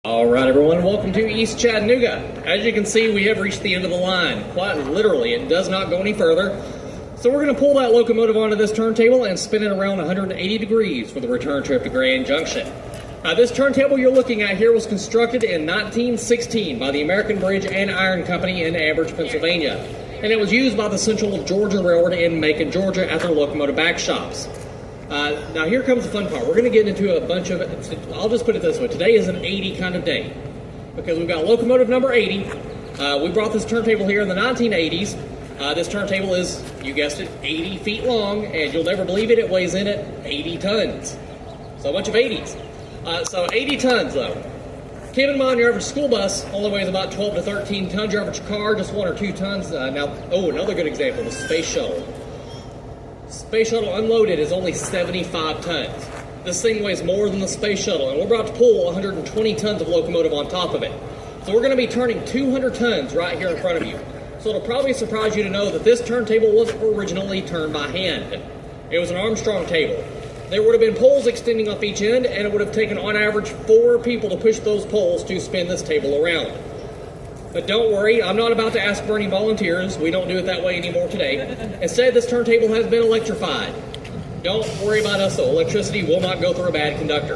All right, everyone, welcome to East Chattanooga. As you can see, we have reached the end of the line. Quite literally, it does not go any further. So we're going to pull that locomotive onto this turntable and spin it around 180 degrees for the return trip to Grand Junction. This turntable you're looking at here was constructed in 1916 by the American Bridge and Iron Company in Ambridge, Pennsylvania. And it was used by the Central Georgia Railroad in Macon, Georgia at their locomotive back shops. Now here comes the fun part. We're going to get into a bunch of, I'll just put it this way, today is an 80 kind of day. Because we've got locomotive number 80. We brought this turntable here in the 1980s. This turntable is, you guessed it, 80 feet long, and you'll never believe it, it weighs in at 80 tons. So a bunch of 80s. So 80 tons though. Keep in mind your average school bus only weighs about 12 to 13 tons. Your average car, just 1 or 2 tons. Another good example, the Space Shuttle. Space Shuttle unloaded is only 75 tons. This thing weighs more than the Space Shuttle, and we're about to pull 120 tons of locomotive on top of it. So we're going to be turning 200 tons right here in front of you. So it'll probably surprise you to know that this turntable was originally turned by hand. It was an Armstrong table. There would have been poles extending off each end, and it would have taken on average 4 people to push those poles to spin this table around. But don't worry, I'm not about to ask for any volunteers. We don't do it that way anymore today. Instead, this turntable has been electrified. Don't worry about us, though. Electricity will not go through a bad conductor.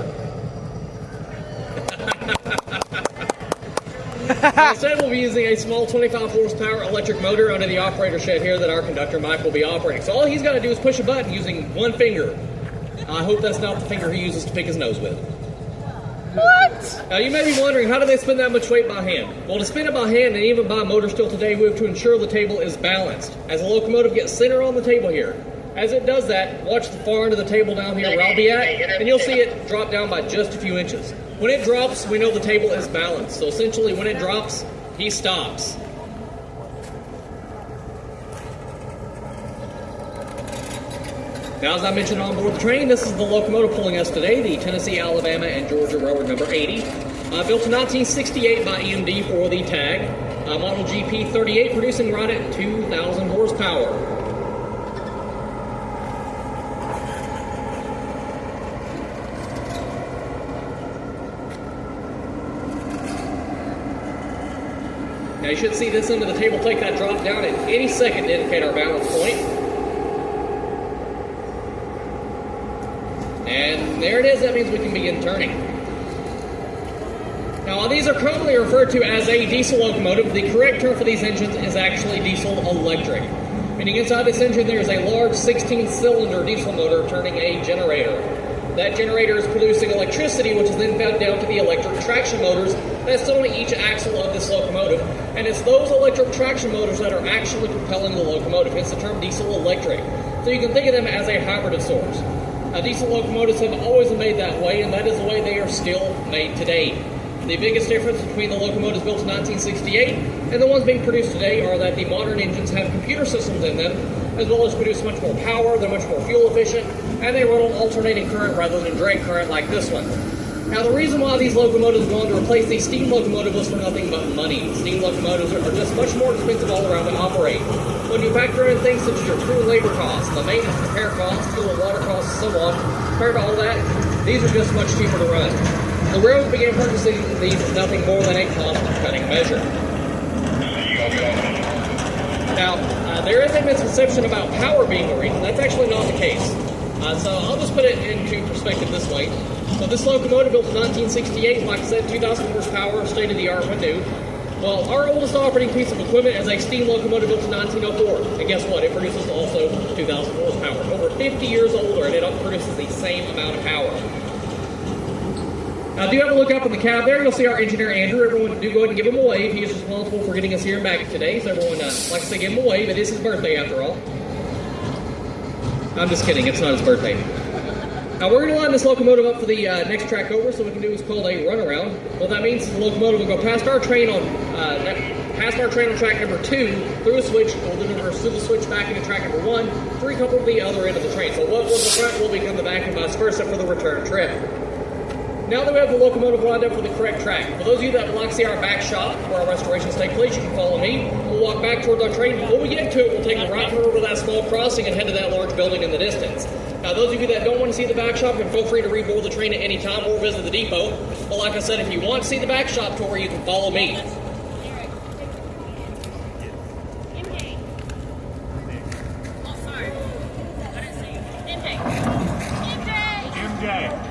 Instead, we'll be using a small 25 horsepower electric motor under the operator shed here that our conductor Mike will be operating. So all he's got to do is push a button using one finger. I hope that's not the finger he uses to pick his nose with. What? Now you may be wondering, how do they spin that much weight by hand? Well, to spin it by hand and even by motor still today, we have to ensure the table is balanced. As the locomotive gets center on the table here, as it does that, watch the far end of the table down here where I'll be at, and you'll see it drop down by just a few inches. When it drops, we know the table is balanced. So essentially, when it drops, he stops. Now, as I mentioned on board the train, this is the locomotive pulling us today, the Tennessee, Alabama, and Georgia Railroad number 80. Built in 1968 by EMD for the tag. Model GP38, producing right at 2,000 horsepower. Now, you should see this end of the table take that drop down at any second to indicate our balance point. And there it is, that means we can begin turning. Now, while these are commonly referred to as a diesel locomotive, the correct term for these engines is actually diesel electric. Meaning inside this engine there is a large 16-cylinder diesel motor turning a generator. That generator is producing electricity, which is then fed down to the electric traction motors that's still on each axle of this locomotive. And it's those electric traction motors that are actually propelling the locomotive, hence the term diesel electric. So you can think of them as a hybrid of sorts. Diesel locomotives have always been made that way, and that is the way they are still made today. The biggest difference between the locomotives built in 1968 and the ones being produced today are that the modern engines have computer systems in them, as well as produce much more power, they're much more fuel efficient, and they run on alternating current rather than direct current like this one. Now, the reason why these locomotives go on to replace the steam locomotive was for nothing but money. Steam locomotives are just much more expensive all around to operate. When you factor in things such as your crew and labor costs, the maintenance, repair costs, fuel and water costs, and so on, compared to all that, these are just much cheaper to run. The railroad began purchasing these as nothing more than a cost-cutting measure. Now, there is a misconception about power being the reason. That's actually not the case. So I'll just put it into perspective this way. So this locomotive built in 1968, like I said, 2,000 horsepower, state-of-the-art when new. Well, our oldest operating piece of equipment is a steam locomotive built in 1904. And guess what? It produces also 2,000 horsepower. Over 50 years older, and it produces the same amount of power. Now, do have a look up in the cab there. You'll see our engineer, Andrew. Everyone, do go ahead and give him a wave. He is responsible for getting us here and back today. So everyone, like I say, give him a wave. It is his birthday, after all. I'm just kidding. It's not his birthday. Now, we're going to line this locomotive up for the next track over, so we can do what's called a runaround. What that means is the locomotive will go past our train on track number 2, through a switch, we'll then reverse through the switch back into track number 1, to recouple the other end of the train. So what was the front will become the back and vice versa for the return trip. Now that we have the locomotive lined up for the correct track, for those of you that would like to see our back shop where our restorations take place, you can follow me. We'll walk back towards our train. When we get to it, we'll take a right turn over that small crossing and head to that large building in the distance. Now, those of you that don't want to see the back shop can feel free to reboard the train at any time or visit the depot. But like I said, if you want to see the back shop tour, you can follow me. MJ.